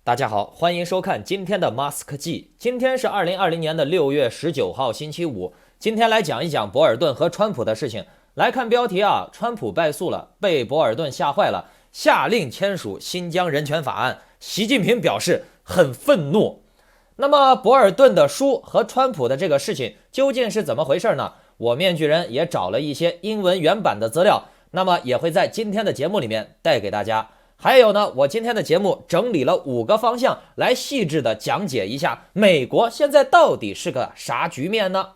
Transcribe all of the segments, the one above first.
大家好，欢迎收看今天的 Musk 记。今天是2020年的6月19号，星期五。今天来讲一讲博尔顿和川普的事情。来看标题啊，川普败诉了，被博尔顿吓坏了，下令签署新疆人权法案。习近平表示很愤怒。那么博尔顿的书和川普的这个事情究竟是怎么回事呢？我面具人也找了一些英文原版的资料，那么也会在今天的节目里面带给大家。还有呢，我今天的节目整理了5个方向来细致的讲解一下美国现在到底是个啥局面呢？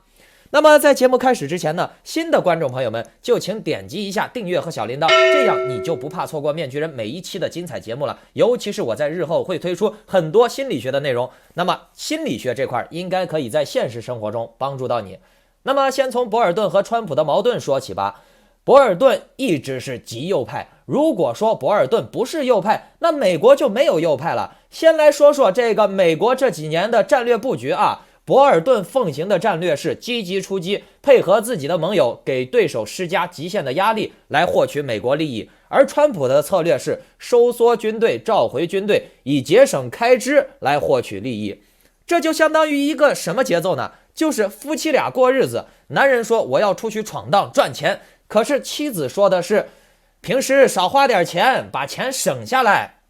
那么在节目开始之前呢，新的观众朋友们就请点击一下订阅和小铃铛，这样你就不怕错过面具人每一期的精彩节目了。尤其是我在日后会推出很多心理学的内容，那么心理学这块应该可以在现实生活中帮助到你。那么先从博尔顿和川普的矛盾说起吧。博尔顿一直是极右派，如果说博尔顿不是右派，那美国就没有右派了。先来说说这个美国这几年的战略布局啊，博尔顿奉行的战略是积极出击，配合自己的盟友，给对手施加极限的压力，来获取美国利益。而川普的策略是收缩军队，召回军队，以节省开支来获取利益。这就相当于一个什么节奏呢？就是夫妻俩过日子，男人说我要出去闯荡赚钱，可是妻子说的是平时少花点钱，把钱省下来。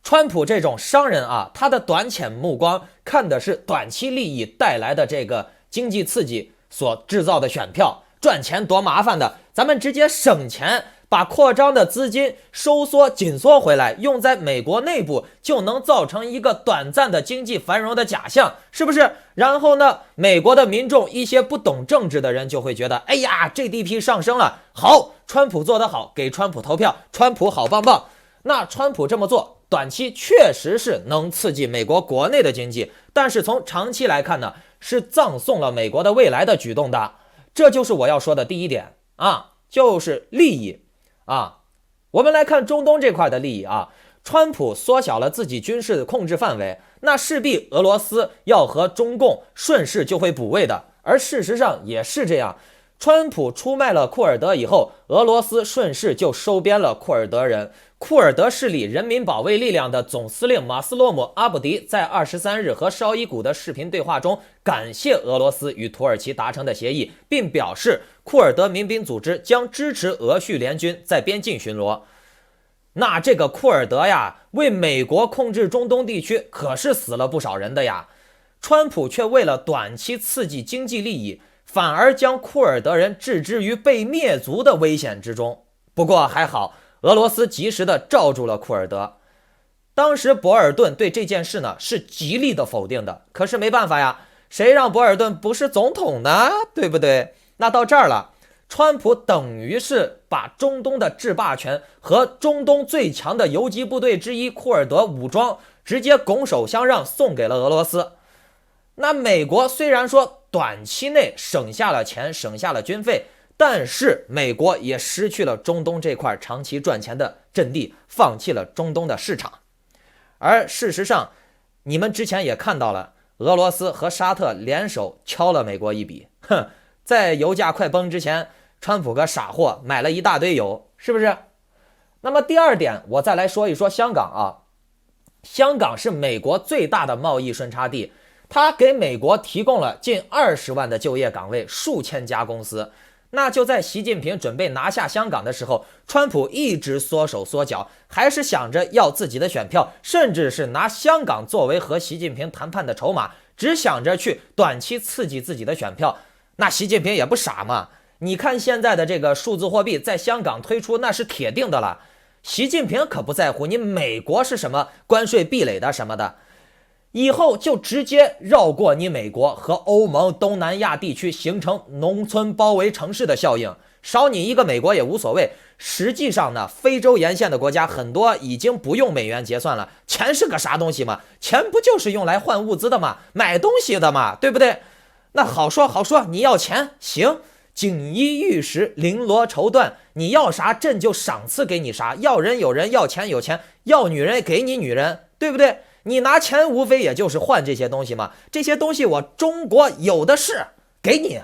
川普这种商人啊，他的短浅目光看的是短期利益带来的这个经济刺激所制造的选票，赚钱多麻烦的，咱们直接省钱，把扩张的资金收缩紧缩回来，用在美国内部，就能造成一个短暂的经济繁荣的假象，是不是？然后呢，美国的民众，一些不懂政治的人就会觉得，哎呀 GDP 上升了，好，川普做得好，给川普投票，川普好棒棒。那川普这么做短期确实是能刺激美国国内的经济，但是从长期来看呢，是葬送了美国的未来的举动的。这就是我要说的第一点啊，就是利益啊。我们来看中东这块的利益啊，川普缩小了自己军事的控制范围，那势必俄罗斯要和中共顺势就会补位的，而事实上也是这样。川普出卖了库尔德以后，俄罗斯顺势就收编了库尔德人。库尔德势力人民保卫力量的总司令马斯洛姆·阿卜迪在23日和绍伊古的视频对话中，感谢俄罗斯与土耳其达成的协议，并表示库尔德民兵组织将支持俄叙联军在边境巡逻。那这个库尔德呀，为美国控制中东地区可是死了不少人的呀。川普却为了短期刺激经济利益，反而将库尔德人置之于被灭族的危险之中。不过还好，俄罗斯及时的罩住了库尔德。当时博尔顿对这件事呢是极力的否定的，可是没办法呀，谁让博尔顿不是总统呢？对不对？那到这儿了，川普等于是把中东的制霸权和中东最强的游击部队之一库尔德武装直接拱手相让，送给了俄罗斯。那美国虽然说短期内省下了钱，省下了军费，但是美国也失去了中东这块长期赚钱的阵地，放弃了中东的市场。而事实上，你们之前也看到了，俄罗斯和沙特联手敲了美国一笔。在油价快崩之前，川普个傻货买了一大堆油，是不是？那么第二点，我再来说一说香港啊。香港是美国最大的贸易顺差地，它给美国提供了近20万的就业岗位，数千家公司。那就在习近平准备拿下香港的时候，川普一直缩手缩脚，还是想着要自己的选票，甚至是拿香港作为和习近平谈判的筹码，只想着去短期刺激自己的选票。那习近平也不傻嘛，你看现在的这个数字货币在香港推出，那是铁定的了。习近平可不在乎你美国是什么关税壁垒的什么的，以后就直接绕过你美国和欧盟东南亚地区，形成农村包围城市的效应，少你一个美国也无所谓。实际上呢，非洲沿线的国家很多已经不用美元结算了，钱是个啥东西嘛？钱不就是用来换物资的嘛，买东西的嘛，对不对？那好说好说，你要钱行，锦衣玉食，绫罗绸缎，你要啥朕就赏赐给你啥，要人有人，要钱有钱，要女人给你女人，对不对？你拿钱无非也就是换这些东西嘛，这些东西我中国有的是，给你。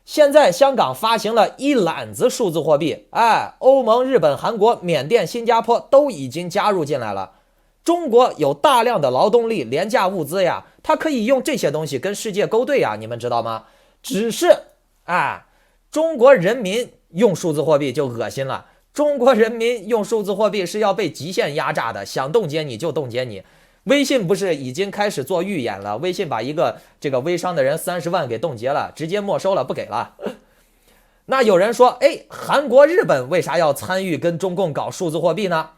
现在香港发行了一揽子数字货币，欧盟、日本、韩国、缅甸、新加坡都已经加入进来了。中国有大量的劳动力、廉价物资呀，它可以用这些东西跟世界勾兑呀，你们知道吗？只是中国人民用数字货币就恶心了。中国人民用数字货币是要被极限压榨的，想冻结你就冻结你。微信不是已经开始做预演了？微信把一个这个微商的人30万给冻结了，直接没收了，不给了。那有人说，韩国、日本为啥要参与跟中共搞数字货币呢？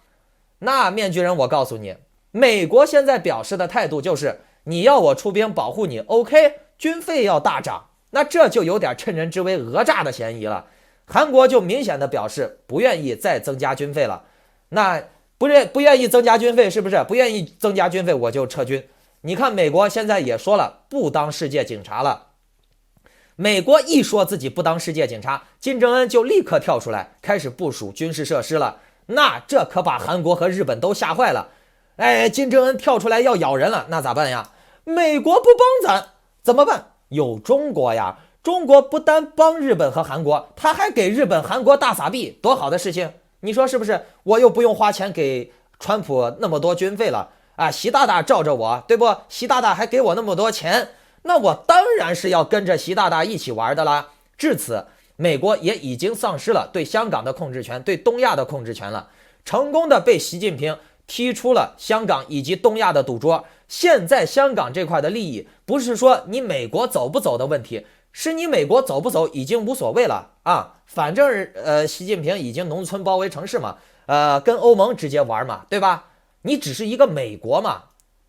那面具人，我告诉你，美国现在表示的态度就是，你要我出兵保护你 ，OK， 军费要大涨，那这就有点趁人之危讹诈的嫌疑了。韩国就明显的表示不愿意再增加军费了，那不愿意增加军费，是不是？不愿意增加军费我就撤军。你看美国现在也说了不当世界警察了。美国一说自己不当世界警察，金正恩就立刻跳出来开始部署军事设施了。那这可把韩国和日本都吓坏了。金正恩跳出来要咬人了，那咋办呀？美国不帮咱怎么办？有中国呀。中国不单帮日本和韩国，他还给日本、韩国大撒币，多好的事情！你说是不是？我又不用花钱给川普那么多军费了习大大罩着我，对不？习大大还给我那么多钱，那我当然是要跟着习大大一起玩的啦。至此，美国也已经丧失了对香港的控制权，对东亚的控制权了，成功的被习近平踢出了香港以及东亚的赌桌。现在香港这块的利益，不是说你美国走不走的问题，是你美国走不走已经无所谓了反正习近平已经农村包围城市嘛，跟欧盟直接玩嘛，对吧？你只是一个美国嘛，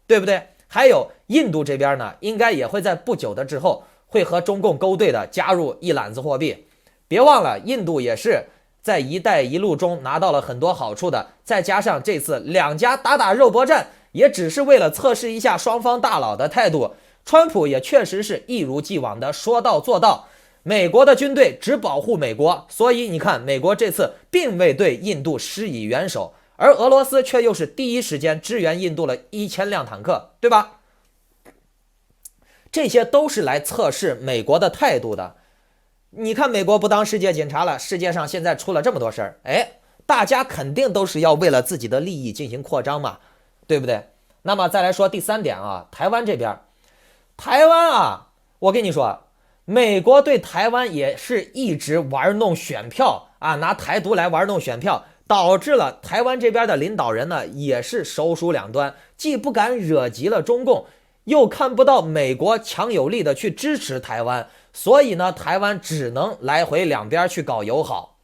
对不对？还有印度这边呢，应该也会在不久的之后会和中共勾兑的加入一揽子货币。别忘了，印度也是在一带一路中拿到了很多好处的，再加上这次两家打肉搏战，也只是为了测试一下双方大佬的态度。川普也确实是一如既往的说到做到，美国的军队只保护美国，所以你看美国这次并未对印度施以援手，而俄罗斯却又是第一时间支援印度了1000辆坦克，对吧？这些都是来测试美国的态度的。你看美国不当世界警察了，世界上现在出了这么多事儿，大家肯定都是要为了自己的利益进行扩张嘛，对不对？那么再来说第3点台湾这边，台湾我跟你说，美国对台湾也是一直玩弄选票拿台独来玩弄选票，导致了台湾这边的领导人呢也是手鼠两端，既不敢惹急了中共，又看不到美国强有力的去支持台湾，所以呢台湾只能来回两边去搞友好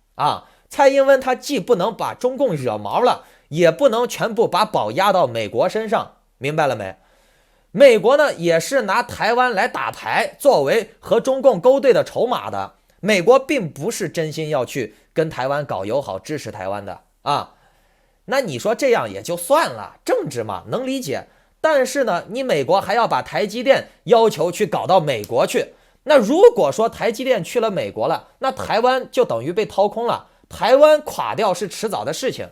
蔡英文他既不能把中共惹毛了，也不能全部把宝压到美国身上，明白了没？美国呢也是拿台湾来打牌，作为和中共勾兑的筹码的。美国并不是真心要去跟台湾搞友好，支持台湾的那你说这样也就算了，政治嘛，能理解。但是呢，你美国还要把台积电要求去搞到美国去。那如果说台积电去了美国了，那台湾就等于被掏空了，台湾垮掉是迟早的事情。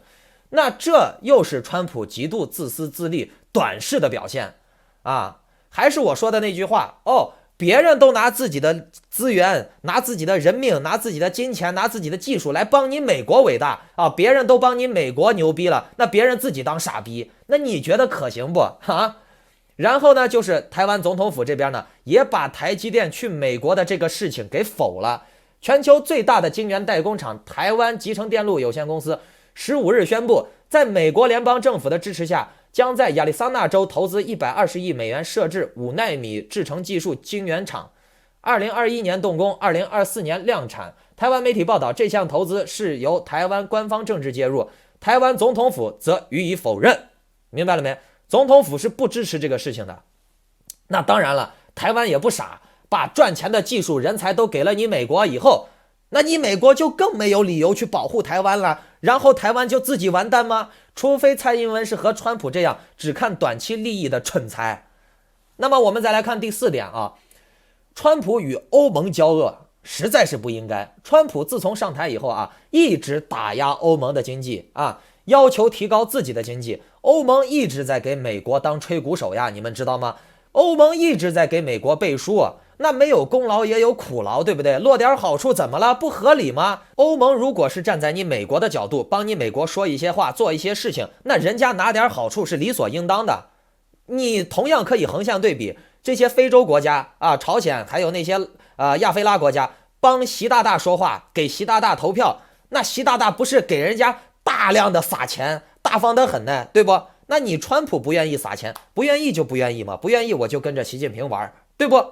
那这又是川普极度自私自利、短视的表现还是我说的那句话别人都拿自己的资源、拿自己的人命、拿自己的金钱、拿自己的技术来帮你美国伟大别人都帮你美国牛逼了，那别人自己当傻逼，那你觉得可行不然后呢，就是台湾总统府这边呢，也把台积电去美国的这个事情给否了。全球最大的晶圆代工厂台湾集成电路有限公司15日宣布，在美国联邦政府的支持下，将在亚利桑那州投资120亿美元设置5奈米制程技术晶圆厂，2021年动工，2024年量产。台湾媒体报道，这项投资是由台湾官方政治介入，台湾总统府则予以否认。明白了没？总统府是不支持这个事情的。那当然了，台湾也不傻，把赚钱的技术人才都给了你美国以后，那你美国就更没有理由去保护台湾了，然后台湾就自己完蛋吗？除非蔡英文是和川普这样只看短期利益的蠢材。那么我们再来看第4点川普与欧盟交恶实在是不应该。川普自从上台以后一直打压欧盟的经济要求提高自己的经济。欧盟一直在给美国当吹鼓手呀，你们知道吗？欧盟一直在给美国背书那没有功劳也有苦劳，对不对？落点好处怎么了？不合理吗？欧盟如果是站在你美国的角度，帮你美国说一些话，做一些事情，那人家拿点好处是理所应当的。你同样可以横向对比这些非洲国家啊，朝鲜还有那些亚非拉国家，帮习大大说话，给习大大投票，那习大大不是给人家大量的撒钱，大方得很呢，对不？那你川普不愿意撒钱，不愿意就不愿意嘛，不愿意我就跟着习近平玩，对不？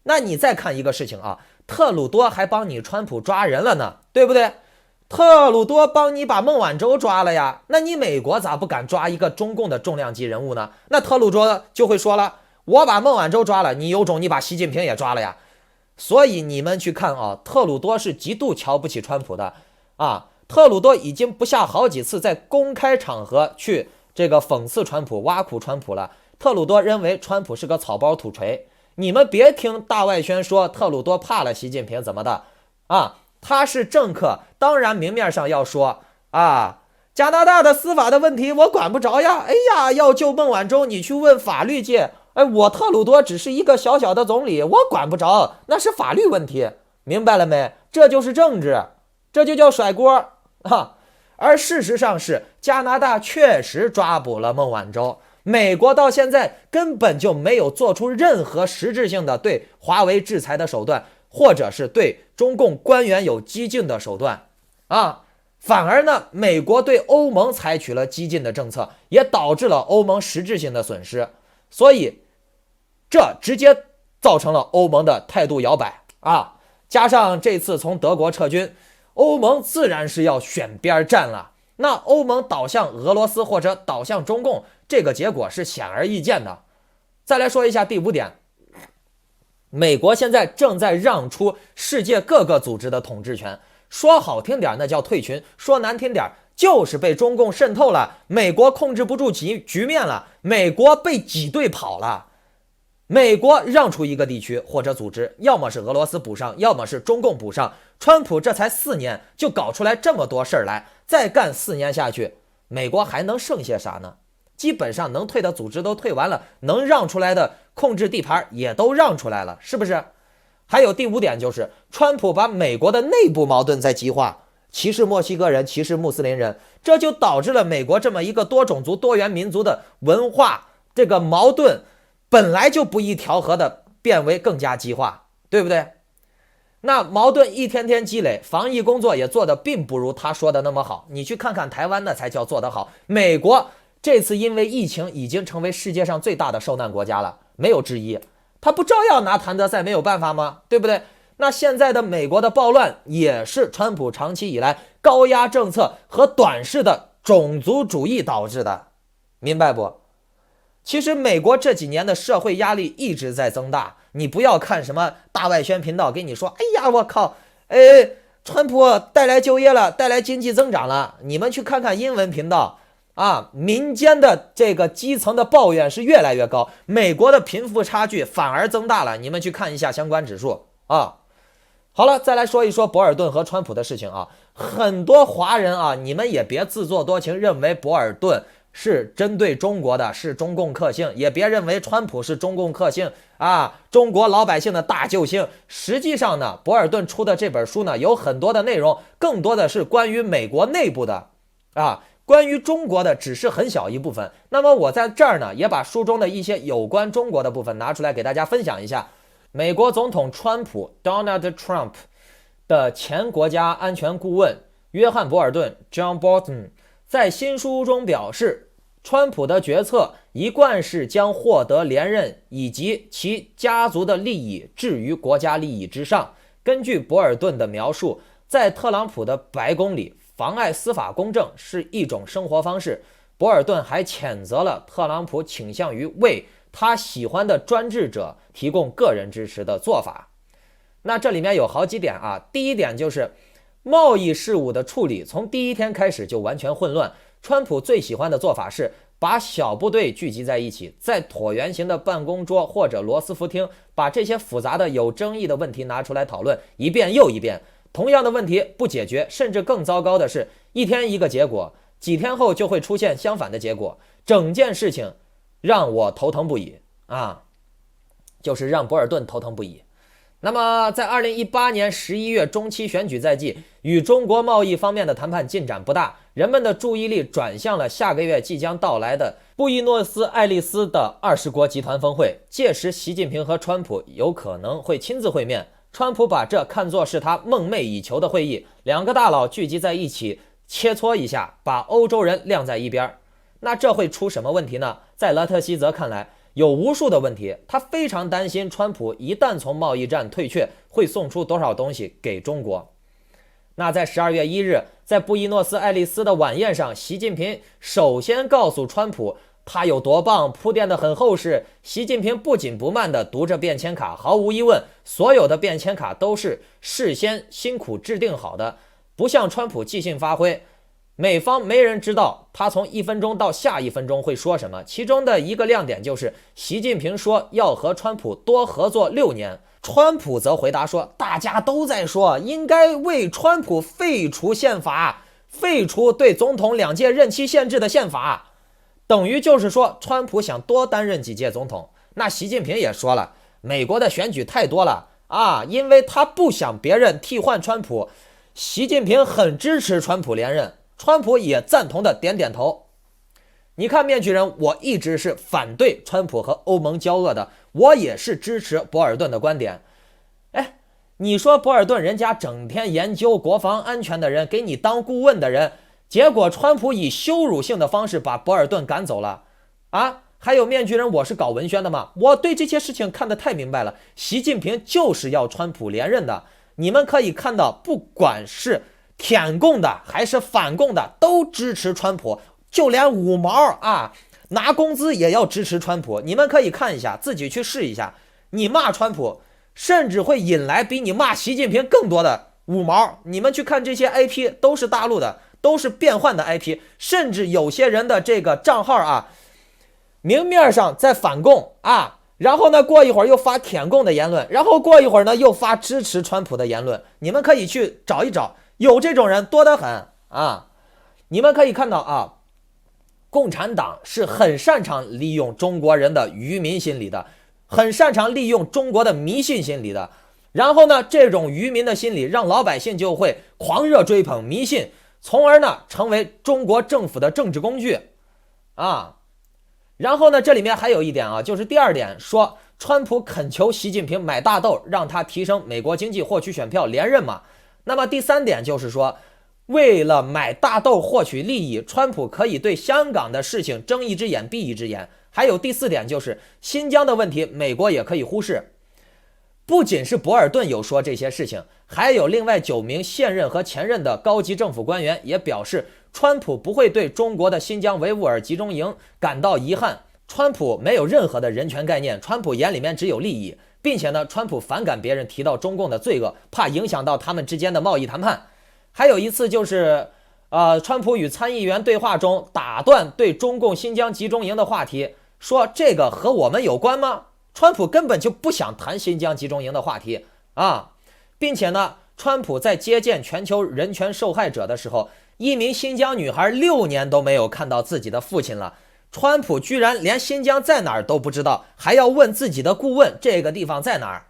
那你再看一个事情啊，特鲁多还帮你川普抓人了呢，对不对？特鲁多帮你把孟晚舟抓了呀，那你美国咋不敢抓一个中共的重量级人物呢？那特鲁多就会说了，我把孟晚舟抓了，你有种你把习近平也抓了呀。所以你们去看啊，特鲁多是极度瞧不起川普的啊。特鲁多已经不下好几次在公开场合去这个讽刺川普、挖苦川普了。特鲁多认为川普是个草包土锤。你们别听大外宣说特鲁多怕了习近平怎么的啊，他是政客，当然明面上要说啊，加拿大的司法的问题我管不着呀，哎呀，要救孟晚舟你去问法律界，哎，我特鲁多只是一个小小的总理，我管不着，那是法律问题，明白了没？这就是政治，这就叫甩锅啊。而事实上是加拿大确实抓捕了孟晚舟，美国到现在根本就没有做出任何实质性的对华为制裁的手段，或者是对中共官员有激进的手段啊。反而呢，美国对欧盟采取了激进的政策，也导致了欧盟实质性的损失，所以这直接造成了欧盟的态度摇摆啊。加上这次从德国撤军，欧盟自然是要选边站了。那欧盟倒向俄罗斯或者倒向中共，这个结果是显而易见的。再来说一下第5点，美国现在正在让出世界各个组织的统治权，说好听点那叫退群，说难听点就是被中共渗透了，美国控制不住局面了，美国被挤兑跑了。美国让出一个地区或者组织，要么是俄罗斯补上，要么是中共补上。川普这才4年就搞出来这么多事儿来，再干4年下去，美国还能剩下啥呢？基本上能退的组织都退完了，能让出来的控制地盘也都让出来了，是不是？还有第5点就是，川普把美国的内部矛盾在激化，歧视墨西哥人，歧视穆斯林人，这就导致了美国这么一个多种族多元民族的文化这个矛盾本来就不易调和的变为更加激化，对不对？那矛盾一天天积累，防疫工作也做得并不如他说的那么好。你去看看台湾，那才叫做得好。美国这次因为疫情已经成为世界上最大的受难国家了，没有之一。他不照样拿谭德赛没有办法吗？对不对？那现在的美国的暴乱也是川普长期以来高压政策和短视的种族主义导致的，明白不？其实美国这几年的社会压力一直在增大，你不要看什么大外宣频道给你说，哎呀我靠，川普带来就业了，带来经济增长了，你们去看看英文频道啊，民间的这个基层的抱怨是越来越高，美国的贫富差距反而增大了，你们去看一下相关指数啊。好了，再来说一说博尔顿和川普的事情啊，很多华人啊，你们也别自作多情，认为博尔顿是针对中国的，是中共克星，也别认为川普是中共克星啊，中国老百姓的大救星。实际上呢，博尔顿出的这本书呢，有很多的内容，更多的是关于美国内部的啊，关于中国的只是很小一部分。那么我在这儿呢，也把书中的一些有关中国的部分拿出来给大家分享一下。美国总统川普 Donald Trump 的前国家安全顾问约翰·博尔顿 John Bolton 在新书中表示，川普的决策一贯是将获得连任以及其家族的利益置于国家利益之上。根据博尔顿的描述，在特朗普的白宫里，妨碍司法公正是一种生活方式。博尔顿还谴责了特朗普倾向于为他喜欢的专制者提供个人支持的做法。那这里面有好几点啊，第一点就是贸易事务的处理从第一天开始就完全混乱。川普最喜欢的做法是把小部队聚集在一起，在椭圆形的办公桌或者罗斯福厅，把这些复杂的有争议的问题拿出来讨论一遍又一遍。同样的问题不解决，甚至更糟糕的是，一天一个结果，几天后就会出现相反的结果。整件事情让我头疼不已啊！就是让博尔顿头疼不已。那么在2018年11月中期选举在即，与中国贸易方面的谈判进展不大，人们的注意力转向了下个月即将到来的布宜诺斯艾利斯的20国集团峰会。届时习近平和川普有可能会亲自会面，川普把这看作是他梦寐以求的会议，两个大佬聚集在一起切磋一下，把欧洲人晾在一边。那这会出什么问题呢？在勒特希泽看来，有无数的问题，他非常担心川普一旦从贸易战退却，会送出多少东西给中国。那在12月1日，在布宜诺斯艾利斯的晚宴上，习近平首先告诉川普他有多棒，铺垫得很厚实。习近平不紧不慢地读着便签卡，毫无疑问，所有的便签卡都是事先辛苦制定好的，不像川普即兴发挥。美方没人知道他从1分钟到下1分钟会说什么，其中的一个亮点就是习近平说要和川普多合作6年，川普则回答说大家都在说应该为川普废除宪法，废除对总统2届任期限制的宪法，等于就是说川普想多担任几届总统。那习近平也说了，美国的选举太多了啊，因为他不想别人替换川普，习近平很支持川普连任，川普也赞同的点点头。你看面具人，我一直是反对川普和欧盟交恶的，我也是支持博尔顿的观点。哎，你说博尔顿人家整天研究国防安全的人，给你当顾问的人，结果川普以羞辱性的方式把博尔顿赶走了啊！还有面具人，我是搞文宣的嘛，我对这些事情看得太明白了，习近平就是要川普连任的。你们可以看到，不管是舔共的还是反共的都支持川普，就连五毛啊拿工资也要支持川普。你们可以看一下，自己去试一下，你骂川普甚至会引来比你骂习近平更多的五毛。你们去看这些 IP 都是大陆的，都是变换的 IP， 甚至有些人的这个账号啊，明面上在反共啊，然后呢过一会儿又发舔共的言论，然后过一会儿呢又发支持川普的言论。你们可以去找一找，有这种人多得很啊！你们可以看到啊，共产党是很擅长利用中国人的愚民心理的，很擅长利用中国的迷信心理的。然后呢，这种愚民的心理让老百姓就会狂热追捧迷信，从而呢成为中国政府的政治工具啊。然后呢，这里面还有一点啊，就是第二点，说川普恳求习近平买大豆，让他提升美国经济，获取选票连任嘛。那么第三点就是说，为了买大豆获取利益，川普可以对香港的事情睁一只眼闭一只眼。还有第四点就是新疆的问题，美国也可以忽视。不仅是博尔顿有说这些事情，还有另外9名现任和前任的高级政府官员也表示，川普不会对中国的新疆维吾尔集中营感到遗憾。川普没有任何的人权概念，川普眼里面只有利益，并且呢，川普反感别人提到中共的罪恶，怕影响到他们之间的贸易谈判。还有一次就是川普与参议员对话中打断对中共新疆集中营的话题，说这个和我们有关吗？川普根本就不想谈新疆集中营的话题啊，并且呢，川普在接见全球人权受害者的时候，一名新疆女孩6年都没有看到自己的父亲了，川普居然连新疆在哪儿都不知道，还要问自己的顾问这个地方在哪儿。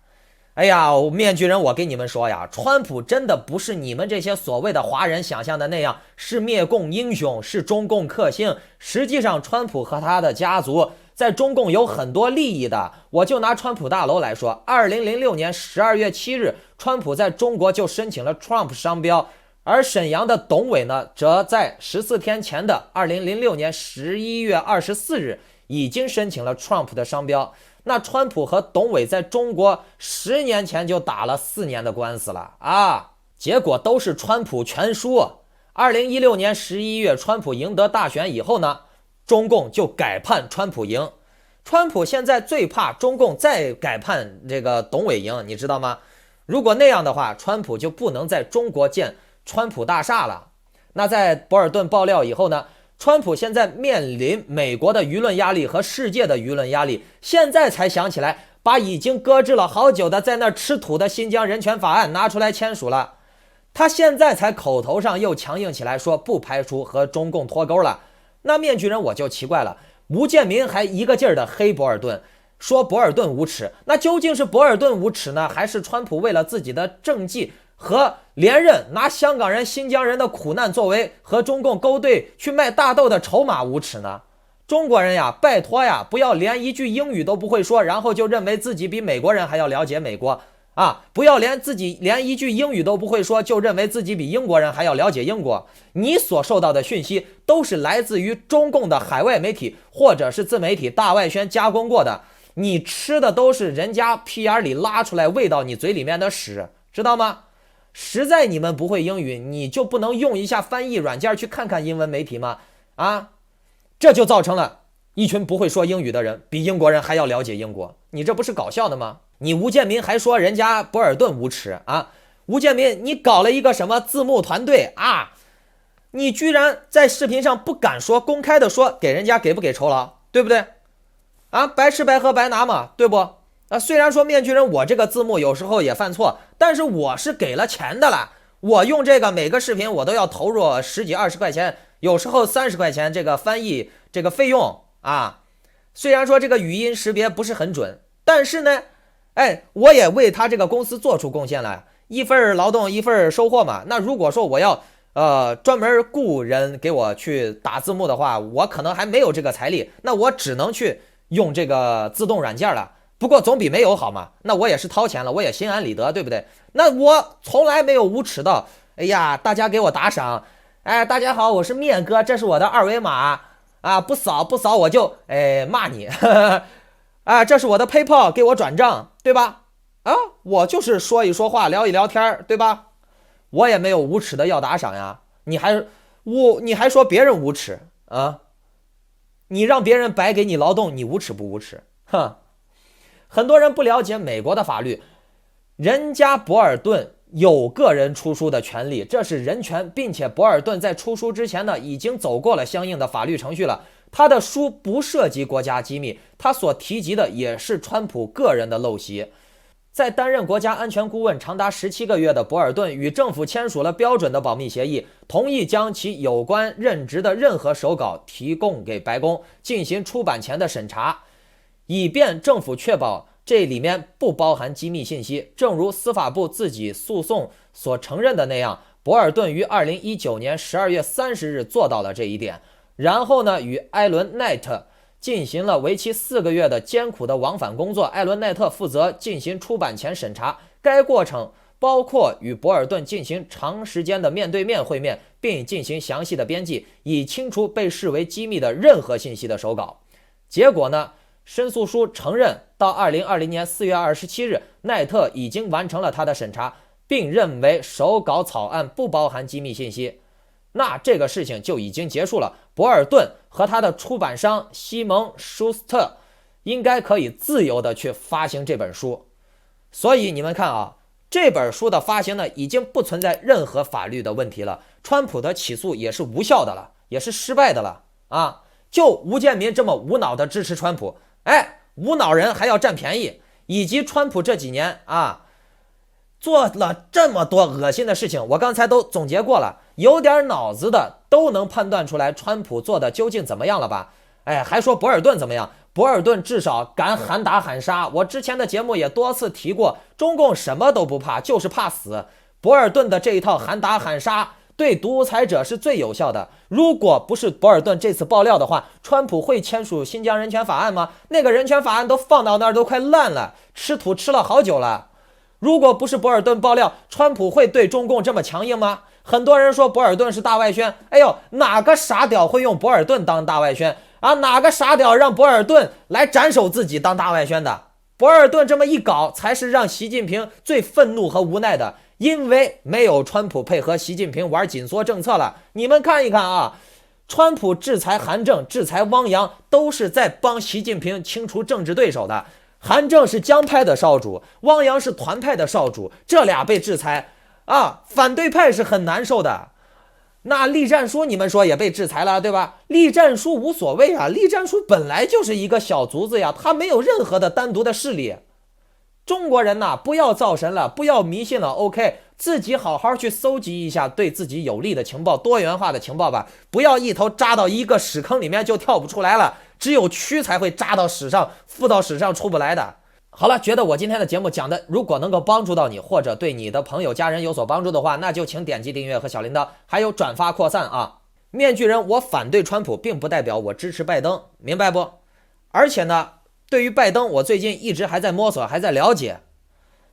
哎呀，面具人，我跟你们说呀，川普真的不是你们这些所谓的华人想象的那样，是灭共英雄，是中共克星。实际上，川普和他的家族在中共有很多利益的。我就拿川普大楼来说，2006年12月7日，川普在中国就申请了 Trump 商标，而沈阳的董伟呢，则在14天前的2006年11月24日已经申请了 Trump 的商标。那川普和董伟在中国10年前就打了4年的官司了啊，结果都是川普全输。2016年11月，川普赢得大选以后呢，中共就改判川普赢。川普现在最怕中共再改判这个董伟赢，你知道吗？如果那样的话，川普就不能在中国建川普大厦了。那在博尔顿爆料以后呢，川普现在面临美国的舆论压力和世界的舆论压力，现在才想起来把已经搁置了好久的在那儿吃土的新疆人权法案拿出来签署了。他现在才口头上又强硬起来，说不排除和中共脱钩了。那面具人我就奇怪了，吴建民还一个劲儿的黑博尔顿，说博尔顿无耻，那究竟是博尔顿无耻呢，还是川普为了自己的政绩和连任，拿香港人、新疆人的苦难作为和中共勾兑去卖大豆的筹码无耻呢？中国人呀，拜托呀，不要连一句英语都不会说，然后就认为自己比美国人还要了解美国啊！不要自己连一句英语都不会说，就认为自己比英国人还要了解英国。你所受到的讯息都是来自于中共的海外媒体或者是自媒体大外宣加工过的，你吃的都是人家屁眼里拉出来喂到你嘴里面的屎，知道吗？实在你们不会英语，你就不能用一下翻译软件去看看英文媒体吗？啊，这就造成了一群不会说英语的人比英国人还要了解英国，你这不是搞笑的吗？你吴建民还说人家博尔顿无耻啊！吴建民，你搞了一个什么字幕团队啊？你居然在视频上不敢说，公开的说给人家给不给酬劳，对不对？啊，白吃白喝白拿嘛，对不？啊，虽然说面具人我这个字幕有时候也犯错，但是我是给了钱的了，我用这个每个视频我都要投入10几20块钱，有时候30块钱这个翻译这个费用啊。虽然说这个语音识别不是很准，但是呢，我也为他这个公司做出贡献了，一份劳动一份收获嘛。那如果说我要专门雇人给我去打字幕的话，我可能还没有这个财力，那我只能去用这个自动软件了。不过总比没有好嘛，那我也是掏钱了，我也心安理得，对不对？那我从来没有无耻到，哎呀，大家给我打赏，大家好，我是面哥，这是我的二维码啊，不扫我就骂你，啊，这是我的 PayPal， 给我转账，对吧？啊，我就是说一说话，聊一聊天，对吧？我也没有无耻的要打赏呀，你还说别人无耻啊？你让别人白给你劳动，你无耻不无耻？哼！很多人不了解美国的法律，人家博尔顿有个人出书的权利，这是人权，并且博尔顿在出书之前呢，已经走过了相应的法律程序了。他的书不涉及国家机密，他所提及的也是川普个人的陋习。在担任国家安全顾问长达17个月的博尔顿与政府签署了标准的保密协议，同意将其有关任职的任何手稿提供给白宫进行出版前的审查，以便政府确保这里面不包含机密信息。正如司法部自己诉讼所承认的那样，博尔顿于2019年12月30日做到了这一点。然后呢，与艾伦·奈特进行了为期4个月的艰苦的往返工作。艾伦·奈特负责进行出版前审查，该过程包括与博尔顿进行长时间的面对面会面，并进行详细的编辑，以清除被视为机密的任何信息的手稿。结果呢，申诉书承认，到2020年4月27日，奈特已经完成了他的审查，并认为手稿草案不包含机密信息。那这个事情就已经结束了。博尔顿和他的出版商西蒙·舒斯特应该可以自由的去发行这本书。所以你们看啊，这本书的发行呢，已经不存在任何法律的问题了。川普的起诉也是无效的了，也是失败的了啊！就吴建民这么无脑的支持川普，无脑人还要占便宜，以及川普这几年啊，做了这么多恶心的事情，我刚才都总结过了，有点脑子的都能判断出来川普做的究竟怎么样了吧？还说博尔顿怎么样？博尔顿至少敢喊打喊杀，我之前的节目也多次提过，中共什么都不怕，就是怕死。博尔顿的这一套喊打喊杀对独裁者是最有效的。如果不是博尔顿这次爆料的话，川普会签署新疆人权法案吗？那个人权法案都放到那儿都快烂了，吃土吃了好久了。如果不是博尔顿爆料，川普会对中共这么强硬吗？很多人说博尔顿是大外宣，哪个傻屌会用博尔顿当大外宣啊？哪个傻屌让博尔顿来斩首自己当大外宣的？博尔顿这么一搞，才是让习近平最愤怒和无奈的，因为没有川普配合习近平玩紧缩政策了。你们看一看啊，川普制裁韩正、制裁汪洋，都是在帮习近平清除政治对手的。韩正是江派的少主，汪洋是团派的少主，这俩被制裁啊，反对派是很难受的。那栗战书你们说也被制裁了，对吧？栗战书无所谓啊，栗战书本来就是一个小卒子呀，他没有任何的单独的势力。中国人呐，不要造神了，不要迷信了 ，OK， 自己好好去搜集一下对自己有利的情报，多元化的情报吧，不要一头扎到一个屎坑里面就跳不出来了。只有蛆才会扎到屎上，附到屎上出不来的。好了，觉得我今天的节目讲的如果能够帮助到你，或者对你的朋友家人有所帮助的话，那就请点击订阅和小铃铛，还有转发扩散啊。面具人，我反对川普，并不代表我支持拜登，明白不？而且呢，对于拜登，我最近一直还在摸索，还在了解。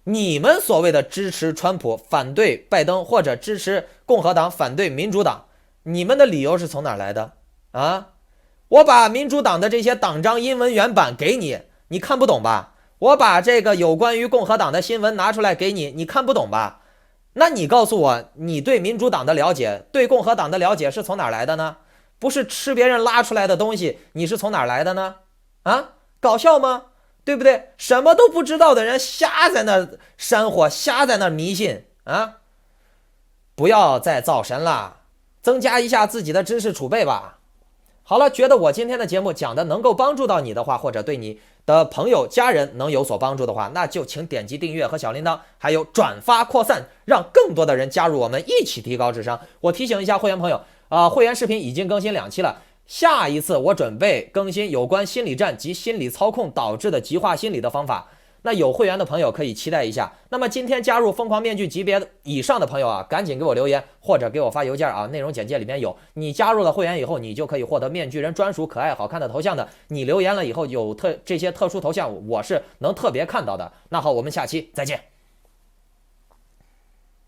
你们所谓的支持川普、反对拜登，或者支持共和党、反对民主党，你们的理由是从哪儿来的啊？我把民主党的这些党章英文原版给你，你看不懂吧？我把这个有关于共和党的新闻拿出来给你，你看不懂吧？那你告诉我，你对民主党的了解，对共和党的了解是从哪儿来的呢？不是吃别人拉出来的东西，你是从哪儿来的呢？啊，搞笑吗？对不对？什么都不知道的人瞎在那煽火，瞎在那迷信啊！不要再造神了，增加一下自己的知识储备吧。好了，觉得我今天的节目讲的能够帮助到你的话，或者对你的朋友家人能有所帮助的话，那就请点击订阅和小铃铛，还有转发扩散，让更多的人加入我们，一起提高智商。我提醒一下会员朋友会员视频已经更新2期了，下一次我准备更新有关心理战及心理操控导致的极化心理的方法，那有会员的朋友可以期待一下。那么今天加入疯狂面具级别以上的朋友啊，赶紧给我留言或者给我发邮件啊，内容简介里面有。你加入了会员以后，你就可以获得面具人专属可爱好看的头像的。你留言了以后有这些特殊头像，我是能特别看到的。那好，我们下期再见。